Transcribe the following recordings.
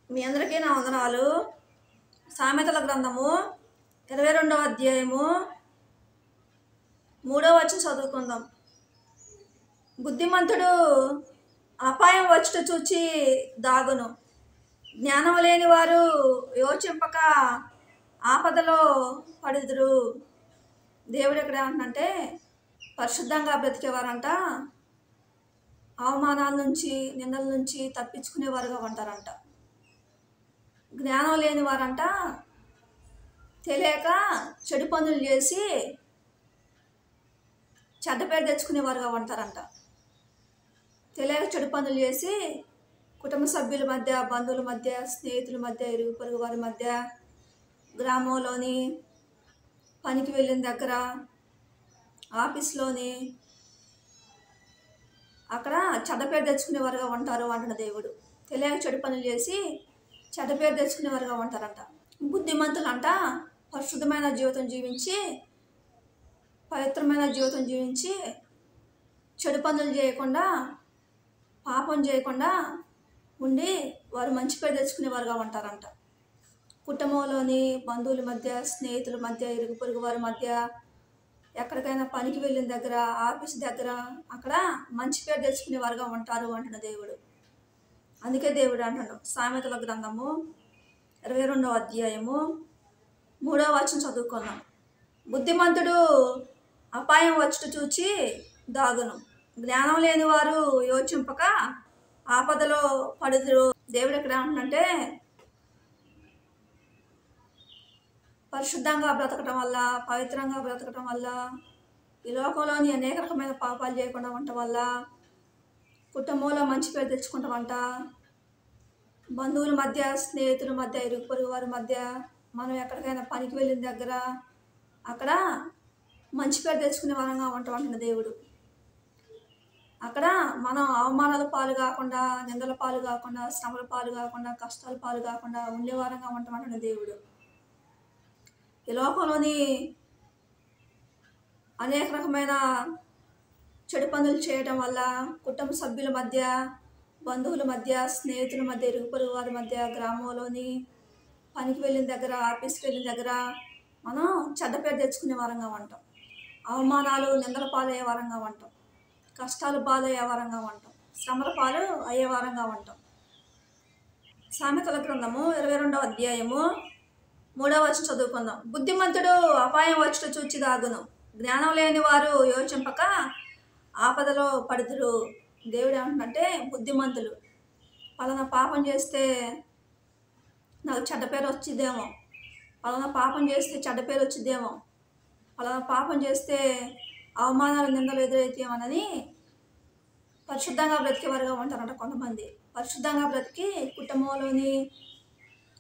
మీ అందరికీ నా వందనాలు. సామెతల గ్రంథము 22వ అధ్యాయము 3వ వచనం చదువుకుందాం. బుద్ధిమంతుడు అపాయం వచ్చుట చూచి దాగును, జ్ఞానం లేని వారు యోచింపక ఆపదలో పడుదురు. దేవుడు ఎక్కడ ఏమంటే పరిశుద్ధంగా బ్రతికేవారంట అవమానాల నుంచి నిందల నుంచి తప్పించుకునేవారుగా ఉంటారంట. జ్ఞానం లేని వారంట తెలియక చెడు పనులు చేసి చెడ్డ పేరు తెచ్చుకునేవారుగా ఉంటారంట. తెలియక చెడు పనులు చేసి కుటుంబ సభ్యుల మధ్య, బంధువుల మధ్య, స్నేహితుల మధ్య, ఇరుగు పొరుగు వారి మధ్య, గ్రామంలోని పనికి వెళ్ళిన దగ్గర, ఆఫీస్లోని అక్కడ చెడ్డ పేరు తెచ్చుకునేవారుగా ఉంటారు అంటున్న దేవుడు. తెలియక చెడు పనులు చేసి చెడ్డ పేరు తెచ్చుకునేవారుగా ఉంటారంట. బుద్ధిమంతులంట పరిశుద్ధమైన జీవితం జీవించి, పవిత్రమైన జీవితం జీవించి, చెడు పనులు చేయకుండా, పాపం చేయకుండా ఉండి వారు మంచి పేరు తెచ్చుకునేవారుగా ఉంటారంట. కుటుంబంలోని బంధువుల మధ్య, స్నేహితుల మధ్య, ఇరుగు పొరుగు వారి మధ్య, ఎక్కడికైనా పనికి వెళ్ళిన దగ్గర, ఆఫీస్ దగ్గర అక్కడ మంచి పేరు తెచ్చుకునేవారుగా ఉంటారు అంటున్న దేవుడు. అందుకే దేవుడు అంటున్నాడు, సామెతల గ్రంథము 22వ అధ్యాయము 3వ వచనం చదువుకున్నాం. బుద్ధిమంతుడు అపాయం వచ్చుట చూచి దాగును, జ్ఞానం లేని వారు యోచింపక ఆపదలో పడుదురు. దేవుడు ఎక్కడ అంటున్నంటే పరిశుద్ధంగా బ్రతకటం వల్ల, పవిత్రంగా బ్రతకటం వల్ల, ఈ లోకంలోని అనేక రకమైన పాపాలు చేయకుండా ఉండటం వల్ల, కుటుంబంలో మంచి పేరు తెచ్చుకుంటామంట, బంధువుల మధ్య, స్నేహితుల మధ్య, ఇరుగు పొరుగు వారి మధ్య, మనం ఎక్కడికైనా పనికి వెళ్ళిన దగ్గర అక్కడ మంచి పేరు తెచ్చుకునే వరంగా ఉంటామంటున్న దేవుడు. అక్కడ మనం అవమానాల పాలు కాకుండా, నిందల పాలు కాకుండా, శ్రమల పాలు కాకుండా, కష్టాల పాలు కాకుండా ఉండేవారంగా ఉంటామంటున్న దేవుడు. ఈ లోకంలోని అనేక రకమైన చెడు పనులు చేయడం వల్ల కుటుంబ సభ్యుల మధ్య, బంధువుల మధ్య, స్నేహితుల మధ్య, ఇరుగు పొరుగు వారి మధ్య, గ్రామంలోని పనికి వెళ్ళిన దగ్గర, ఆఫీస్కి వెళ్ళిన దగ్గర మనం చెడ్డ పేరు తెచ్చుకునే వారంగా ఉంటాం. అవమానాలు, నిందల పాలు అయ్యే వారంగా ఉంటాం. కష్టాలు పాలు అయ్యే వారంగా ఉంటాం. శ్రమల పాలు అయ్యే వారంగా ఉంటాం. సామెతల గ్రంథము 22వ అధ్యాయము 3వ వచనం చదువుకుందాం. బుద్ధిమంతుడు అపాయం వచ్చుట చూచి దాగును, జ్ఞానం లేని వారు యోచింపక ఆపదలో పడుదురు. దేవుడు ఏమంటుందంటే బుద్ధిమంతులు పలానా పాపం చేస్తే నాకు చెడ్డ పేరు వచ్చిద్దేమో, పలానా పాపం చేస్తే చెడ్డ పేరు వచ్చిద్దేమో, పలానా పాపం చేస్తే అవమానాలు, నిందలు ఎదురైతేమోనని పరిశుద్ధంగా బ్రతికేవారుగా ఉంటారంట కొంతమంది. పరిశుద్ధంగా బ్రతికి కుటుంబంలోని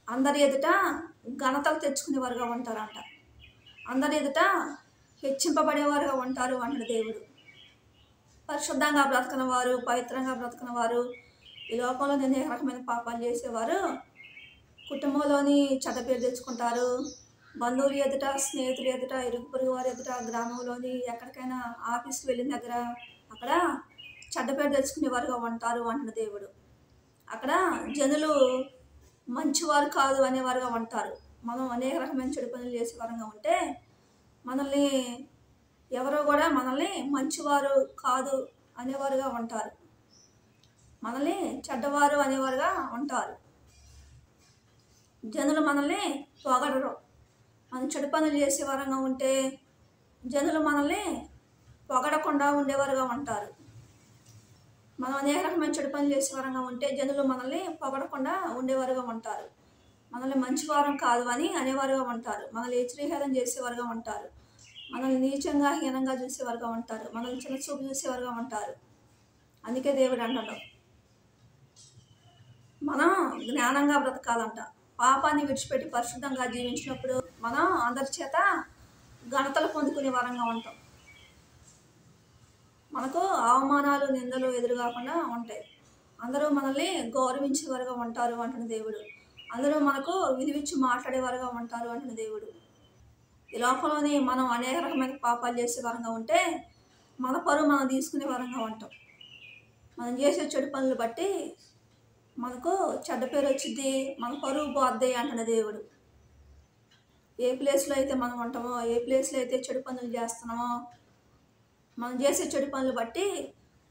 అందరి ఎదుట ఘనతలు తెచ్చుకునేవారుగా ఉంటారంట. అందరి ఎదుట హెచ్చింపబడేవారుగా ఉంటారు అంటాడు దేవుడు. పరిశుద్ధంగా బ్రతకని వారు, పవిత్రంగా బ్రతకని వారు, ఈ లోకంలో అనేక రకమైన పాపాలు చేసేవారు కుటుంబంలోని చెడ్డ పేరు తెచ్చుకుంటారు. బంధువులు ఎదుట, స్నేహితులు ఎదుట, ఇరుగు పొరుగు వారి ఎదుట, గ్రామంలోని ఎక్కడికైనా ఆఫీస్కి వెళ్ళిన దగ్గర అక్కడ చెడ్డ పేరు తెచ్చుకునేవారుగా ఉంటారు అంటున్న దేవుడు. అక్కడ జనులు మంచివారు కాదు అనేవారుగా ఉంటారు. మనం అనేక రకమైన చెడు పనులు చేసేవారంగా ఉంటే మనల్ని ఎవరో కూడా మనల్ని మంచివారు కాదు అనేవారుగా ఉంటారు. మనల్ని చెడ్డవారు అనేవారుగా ఉంటారు. జనులు మనల్ని పొగడరు. మనం చెడు పనులు చేసేవారంగా ఉంటే జనులు మనల్ని పొగడకుండా ఉండేవారుగా ఉంటారు. మనం అనేక రకమైన చెడు పనులు చేసేవారంగా ఉంటే జనులు మనల్ని పొగడకుండా ఉండేవారుగా ఉంటారు. మనల్ని మంచివారం కాదు అని అనేవారుగా ఉంటారు. మనల్ని హెచ్చరిహేళన చేసేవారుగా ఉంటారు. మనల్ని నీచంగా, హీనంగా చూసేవారుగా ఉంటారు. మనల్ని చిన్న చూపు చూసేవారుగా ఉంటారు. అందుకే దేవుడు అంటాడు మనం జ్ఞానంగా బ్రతకాలంట. పాపాన్ని విడిచిపెట్టి పరిశుద్ధంగా జీవించినప్పుడు మనం అందరి చేత ఘనతలు పొందుకునే వరంగా ఉంటాం. మనకు అవమానాలు, నిందలు ఎదురు కాకుండా ఉంటాయి. అందరూ మనల్ని గౌరవించేవారుగా ఉంటారు అంటున్న దేవుడు. అందరూ మనకు విలువిచ్చి మాట్లాడేవారుగా ఉంటారు అంటున్న దేవుడు. ఈ లోకంలోని మనం అనేక రకమైన పాపాలు చేసే వరంగా ఉంటే మన పరువు మనం తీసుకునే వరంగా ఉంటాం. మనం చేసే చెడు పనులు బట్టి మనకు చెడ్డ పేరు వచ్చింది, మన పరువు పోద్ది అంటున్న దేవుడు. ఏ ప్లేస్లో అయితే మనం ఉంటామో, ఏ ప్లేస్లో అయితే చెడు పనులు చేస్తున్నామో, మనం చేసే చెడు పనులు బట్టి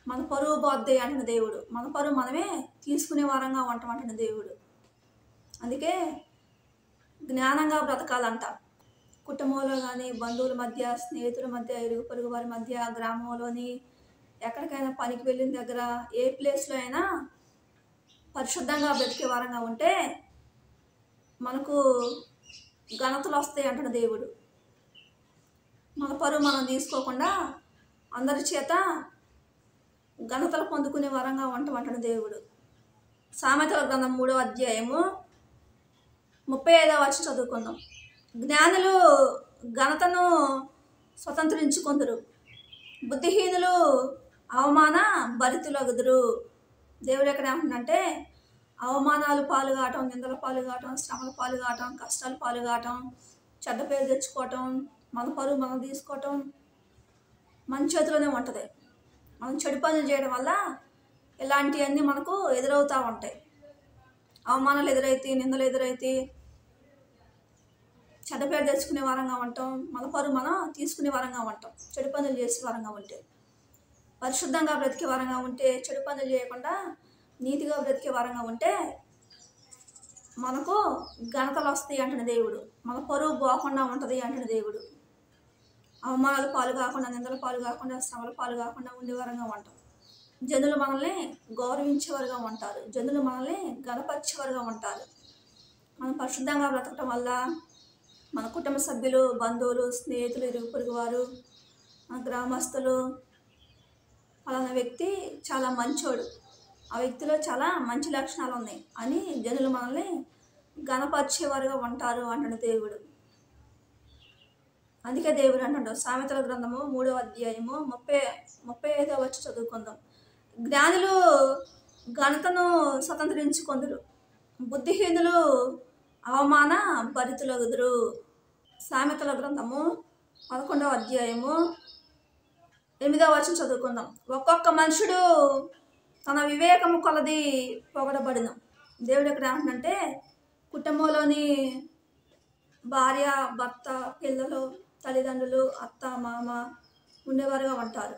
మన పరువు పోద్ది అంటున్న దేవుడు. మన పరువు మనమే తీసుకునే వారంగా ఉంటామంటున్న దేవుడు. అందుకే జ్ఞానంగా బ్రతకాలంట. కుటుంబంలో కానీ, బంధువుల మధ్య, స్నేహితుల మధ్య, ఇరుగు పొరుగు వారి మధ్య, గ్రామంలోని ఎక్కడికైనా పనికి వెళ్ళిన దగ్గర, ఏ ప్లేస్లో అయినా పరిశుద్ధంగా బ్రతికే వారంగా ఉంటే మనకు ఘనతలు వస్తాయి అంటున్న దేవుడు. మన పరువు మనం తీసుకోకుండా అందరి చేత ఘనతలు పొందుకునే వరంగా ఉంటామంటున్న దేవుడు. సామెతల గ్రంథం 3వ అధ్యాయము 35వ వచనం చదువుకుందాం. జ్ఞానులు ఘనతను స్వతంత్రించుకొందురు, బుద్ధిహీనులు అవమాన భరితులగుదురు. దేవుడు ఎక్కడ ఏమంటుందంటే, అవమానాలు పాలు కావటం, నిందల పాలు కావటం, శ్రమల పాలు కావటం, కష్టాలు పాలు కావటం, చెడ్డ పేరు తెచ్చుకోవటం, మన పరువు మనం తీసుకోవటం మన చేతిలోనే ఉంటుంది. మనం చెడు పనులు చేయడం వల్ల ఇలాంటివన్నీ మనకు ఎదురవుతూ ఉంటాయి. అవమానాలు ఎదురైతే, నిందలు ఎదురైతే, చెడ్డ పేరు తెచ్చుకునే వారంగా ఉంటాం, మన పరువు మనం తీసుకునే వారంగా ఉంటాం. చెడు పనులు చేసే వారంగా ఉంటే, పరిశుద్ధంగా బ్రతికే వారంగా ఉంటే, చెడు పనులు చేయకుండా నీతిగా బ్రతికే వారంగా ఉంటే మనకు ఘనతలు వస్తాయి అంటున్న దేవుడు. మన పరువు పోకుండా ఉంటుంది అంటున్న దేవుడు. అవమానాలు పాలు కాకుండా, నిందల పాలు కాకుండా, శ్రమల పాలు కాకుండా ఉండేవారంగా ఉంటాం. జనులు మనల్ని గౌరవించేవారుగా ఉంటారు, జనులు మనల్ని గణపరిచేవారుగా ఉంటారు. మనం పరిశుద్ధంగా బ్రతకటం వల్ల మన కుటుంబ సభ్యులు, బంధువులు, స్నేహితులు, ఇరుగు పొరుగు వారు, మన గ్రామస్తులు ఫలానా వ్యక్తి చాలా మంచోడు, ఆ వ్యక్తిలో చాలా మంచి లక్షణాలు ఉన్నాయి అని జనులు మనల్ని గణపరిచేవారుగా ఉంటారు అంటున్న దేవుడు. అందుకే దేవుడు అంటాడు, సామెతల గ్రంథము 3వ అధ్యాయము 35వ వచనం చదువుకుందాం. జ్ఞానులు ఘనతను స్వతంత్రించుకొందురు, బుద్ధిహీనులు అవమాన భరితులగుదురు. సామెతల గ్రంథము 11వ అధ్యాయము 8వ వచనం చదువుకుందాం. ఒక్కొక్క మనుషుడు తన వివేకము కొలది పొగడబడును. దేవుడు ఎక్కడ ఏమంటుందంటే, కుటుంబంలోని భార్య, భర్త, పిల్లలు, తల్లిదండ్రులు, అత్త, మామ ఉండేవారుగా ఉంటారు.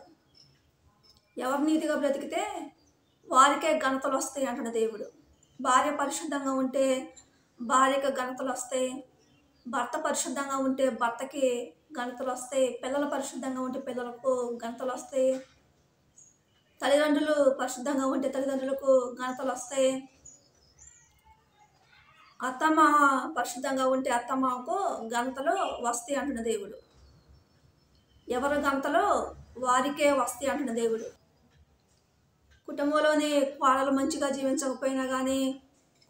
ఎవరు నీతిగా బ్రతికితే వారికే ఘనతలు వస్తాయి అంటున్న దేవుడు. భార్య పరిశుద్ధంగా ఉంటే భార్యకు ఘనతలు వస్తాయి, భర్త పరిశుద్ధంగా ఉంటే భర్తకి ఘనతలు వస్తాయి, పిల్లలు పరిశుద్ధంగా ఉంటే పిల్లలకు ఘనతలు వస్తాయి, తల్లిదండ్రులు పరిశుద్ధంగా ఉంటే తల్లిదండ్రులకు ఘనతలు వస్తాయి, అత్తమ్మ పరిశుద్ధంగా ఉంటే అత్తమ్మకు ఘనతలు వస్తాయి అంటున్న దేవుడు. ఎవరి ఘనతలు వారికే వస్తాయి అంటున్న దేవుడు. కుటుంబంలోని కోడలు మంచిగా జీవించకపోయినా కానీ,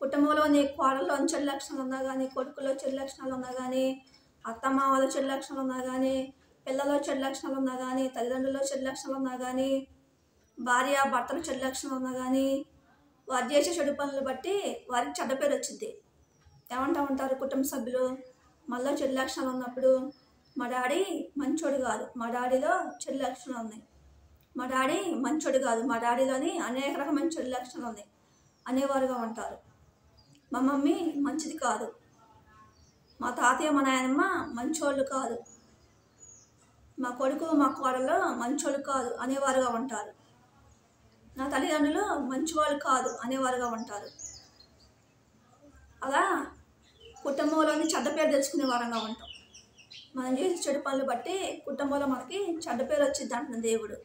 కుటుంబంలోని కోడల్లో చెడు లక్షణాలు ఉన్నా కానీ, కొడుకులో చెడు లక్షణాలు ఉన్నా కానీ, అత్తమామలో చెడు లక్షణాలు ఉన్నా కానీ, పిల్లల్లో చెడు లక్షణాలు ఉన్నా కానీ, తల్లిదండ్రుల్లో చెడు లక్షణాలు ఉన్నా కానీ, భార్య భర్తలు చెడు లక్షణాలు ఉన్నా కానీ, వారు చేసే చెడు పనులు బట్టి వారికి చెడ్డ పేరు వచ్చింది. ఏమంటా ఉంటారు కుటుంబ సభ్యులు, మళ్ళీ చెడు లక్షణాలు ఉన్నప్పుడు, మా డాడీ మంచోడు కాదు, మా డాడీలో చెడు లక్షణాలు ఉన్నాయి, మా డాడీ మంచోడు కాదు, మా డాడీలోని అనేక రకమైన చెడు లక్షణాలు ఉన్నాయి అనేవారుగా ఉంటారు. మా మమ్మీ మంచిది కాదు, మా తాతయ్య మా నాయనమ్మ మంచోళ్ళు కాదు, మా కొడుకు మా కోడలు మంచోళ్ళు కాదు అనేవారుగా ఉంటారు. నా తల్లిదండ్రులు మంచివాళ్ళు కాదు అనేవారుగా ఉంటారు. అలా కుటుంబంలోని చెడ్డ పేరు తెచ్చుకునే వారంగా ఉంటాం. మనం చేసే చెడు పనులు బట్టి కుటుంబంలో మనకి చెడ్డ పేరు వచ్చింది అంటున్న దేవుడు.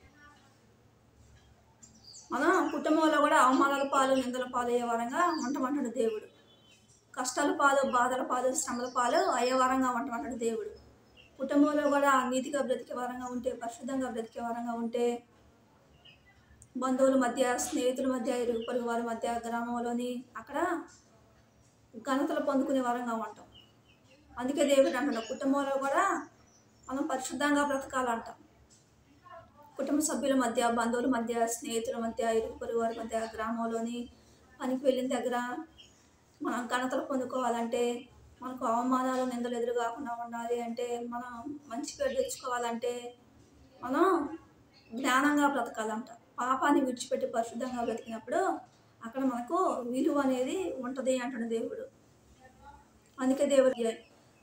మనం కుటుంబంలో కూడా అవమానాల పాలు, నిందల పాలు అయ్యే వారంగా ఉంటామంటున్న దేవుడు. కష్టాల పాలు, బాధల పాలు, శ్రమల పాలు అయ్యే వారంగా ఉంటామంటున్న దేవుడు. కుటుంబంలో కూడా నీతిగా బ్రతికే వారంగా ఉంటే, పరిశుద్ధంగా బ్రతికే వారంగా ఉంటే, బంధువుల మధ్య, స్నేహితుల మధ్య, ఇరుగు పొరుగు వారి మధ్య, గ్రామంలోని అక్కడ ఘనతలు పొందుకునే వారంగా ఉంటాం. అందుకే దేవుడు అంటున్నాడు, కుటుంబంలో కూడా మనం పరిశుద్ధంగా బ్రతకాలంట. కుటుంబ సభ్యుల మధ్య, బంధువుల మధ్య, స్నేహితుల మధ్య, ఇరుగు పొరుగు వారి మధ్య, గ్రామంలోని పనికి వెళ్ళిన దగ్గర మనం ఘనతలు పొందుకోవాలంటే, మనకు అవమానాలు, నిందలు ఎదురు కాకుండా ఉండాలి అంటే, మనం మంచి పేరు తెచ్చుకోవాలంటే మనం జ్ఞానంగా బ్రతకాలంట. పాపాన్ని విడిచిపెట్టి పరిశుద్ధంగా బ్రతికినప్పుడు అక్కడ మనకు విలువ అనేది ఉంటుంది అంటున్న దేవుడు. అందుకే దేవుడి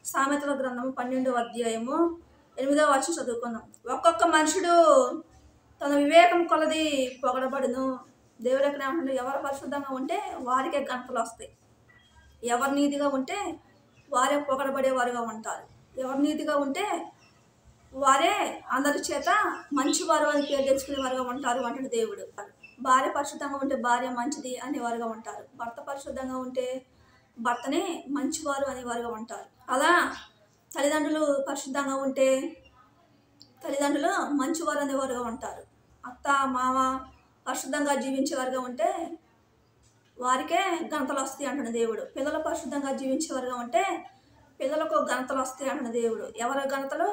సామెతల గ్రంథము 12వ అధ్యాయము 8వ వచనం చదువుకుందాం. ఒక్కొక్క మనుషుడు తన వివేకం కొలది పొగడబడును. దేవుడు ఎక్కడ ఏమంటుండే, ఎవరు పరిశుద్ధంగా ఉంటే వారికే గంటలు వస్తాయి. ఎవరు నీతిగా ఉంటే వారే పొగడబడేవారుగా ఉంటారు. ఎవరు నీతిగా ఉంటే వారే అందరి చేత మంచివారు అని పేరు తెచ్చుకునేవారుగా ఉంటారు అంటున్న దేవుడు. భార్య పరిశుద్ధంగా ఉంటే భార్య మంచిది అనేవారుగా ఉంటారు. భర్త పరిశుద్ధంగా ఉంటే భర్తనే మంచివారు అనేవారుగా ఉంటారు. అలా తల్లిదండ్రులు పరిశుద్ధంగా ఉంటే తల్లిదండ్రులు మంచివారు అనేవారుగా ఉంటారు. అత్త మామ పరిశుద్ధంగా జీవించేవారుగా ఉంటే వారికే ఘనతలు వస్తాయి అంటున్న దేవుడు. పిల్లలు పరిశుద్ధంగా జీవించేవారుగా ఉంటే పిల్లలకు ఘనతలు వస్తాయి అంటున్న దేవుడు. ఎవరి ఘనతలు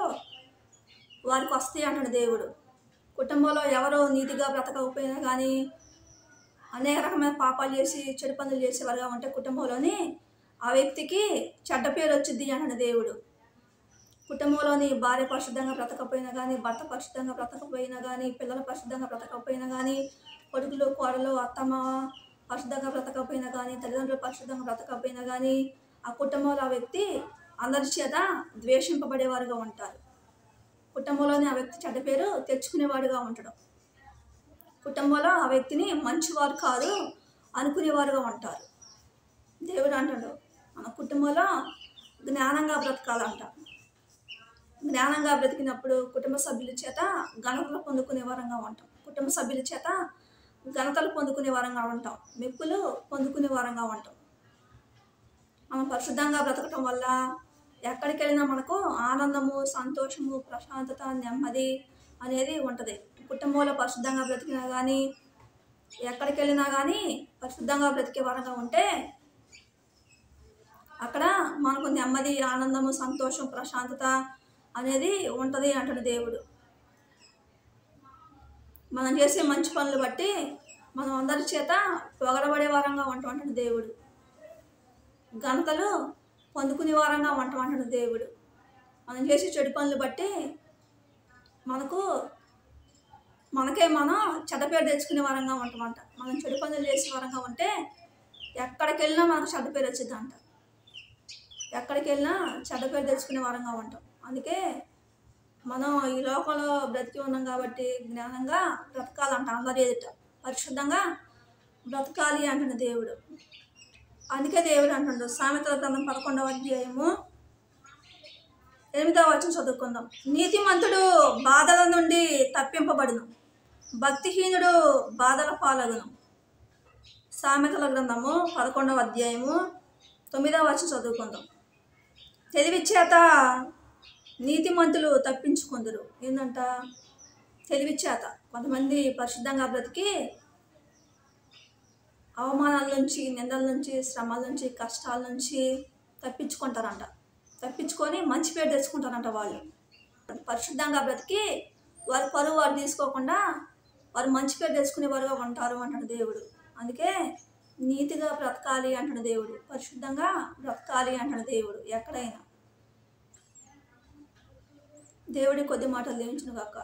వారికి వస్తాయి అంటున్న దేవుడు. కుటుంబంలో ఎవరో నీతిగా బ్రతకపోయినా కానీ అనేక రకమైన పాపాలు చేసి చెడు పనులు చేసేవారుగా ఉంటే కుటుంబంలోని ఆ వ్యక్తికి చెడ్డ పేరు వచ్చింది అంటున్న దేవుడు. కుటుంబంలోని భార్య పరిశుద్ధంగా బ్రతకపోయినా కానీ, భర్త పరిశుద్ధంగా బ్రతకపోయినా కానీ, పిల్లలు పరిశుద్ధంగా బ్రతకపోయినా కానీ, కొడుకులు కోడలు అత్తమ్మ పరిశుద్ధంగా బ్రతకపోయినా కానీ, తల్లిదండ్రులు పరిశుద్ధంగా బ్రతకపోయినా కానీ ఆ కుటుంబంలో ఆ వ్యక్తి అందరి చేత ద్వేషింపబడేవారుగా ఉంటారు. కుటుంబంలోని ఆ వ్యక్తి చెడ్డ పేరు తెచ్చుకునేవాడుగా ఉంటాడు. కుటుంబంలో ఆ వ్యక్తిని మంచివారు కాదు అనుకునేవారుగా ఉంటారు. దేవుడు అంటాడు, మన కుటుంబంలో జ్ఞానంగా బ్రతకాలంట. జ్ఞానంగా బ్రతికినప్పుడు కుటుంబ సభ్యుల చేత ఘనతలు పొందుకునే వారంగా ఉంటాం. కుటుంబ సభ్యుల చేత ఘనతలు పొందుకునే వారంగా ఉంటాం. మెప్పులు పొందుకునే వారంగా ఉంటాం. మనం పరిశుద్ధంగా బ్రతకటం వల్ల ఎక్కడికి వెళ్ళినా మనకు ఆనందము, సంతోషము, ప్రశాంతత, నెమ్మది అనేది ఉంటుంది. కుటుంబంలో పరిశుద్ధంగా బ్రతికినా కానీ, ఎక్కడికి వెళ్ళినా కానీ పరిశుద్ధంగా బ్రతికే వారంగా ఉంటే అక్కడ మనకు నెమ్మది, ఆనందము, సంతోషం, ప్రశాంతత అనేది ఉంటుంది అంటున్న దేవుడు. మనం చేసే మంచి పనులు బట్టి మనం అందరి చేత పొగడబడే వారంగా ఉంటాం అంటున్న దేవుడు. ఘనతలు పొందుకునే వారంగా ఉంటాం అంటున్న దేవుడు. మనం చేసే చెడు పనులు బట్టి మనకే మనం చెడ్డ పేరు తెచ్చుకునే వారంగా ఉంటామంట. మనం చెడు పనులు చేసే వారంగా ఉంటే ఎక్కడికి వెళ్ళినా మనకు చెడ్డ పేరు వచ్చిందంట. ఎక్కడికి వెళ్ళినా చెడ్డ పేరు తెచ్చుకునే వారంగా ఉంటాం. అందుకే మనం ఈ లోకంలో బ్రతికి ఉన్నాం కాబట్టి జ్ఞానంగా బ్రతకాలంట. అందరి ఎదుట పరిశుద్ధంగా బ్రతకాలి అంటున్న దేవుడు. అందుకే దేవుడు అంటుండు, సామెతల గ్రంథం 11వ అధ్యాయము 8వ వచనం చదువుకుందాం. నీతిమంతుడు బాధల నుండి తప్పింపబడును, భక్తిహీనుడు బాధల పాలగును. సామెతల గ్రంథము 11వ అధ్యాయము 9వ వచనం చదువుకుందాం. తెలివి చేత నీతిమంతులు తప్పించుకుందరు. ఏంటంట? తెలివి చేత. కొంతమంది పరిశుద్ధంగా బ్రతికి అవమానాల నుంచి, నిందల నుంచి, శ్రమల నుంచి, కష్టాల నుంచి తప్పించుకుంటారంట. తప్పించుకొని మంచి పేరు తెచ్చుకుంటారంట. వాళ్ళు పరిశుద్ధంగా బ్రతికి వారి పరువు వారు తీసుకోకుండా వారు మంచి పేరు తెచ్చుకునేవారుగా ఉంటారు అంటాడు దేవుడు. అందుకే నీతిగా బ్రతకాలి అంటాడు దేవుడు. పరిశుద్ధంగా బ్రతకాలి అంటాడు దేవుడు. ఎక్కడైనా దేవుడి కొద్ది మాటలు దీవించును గాక.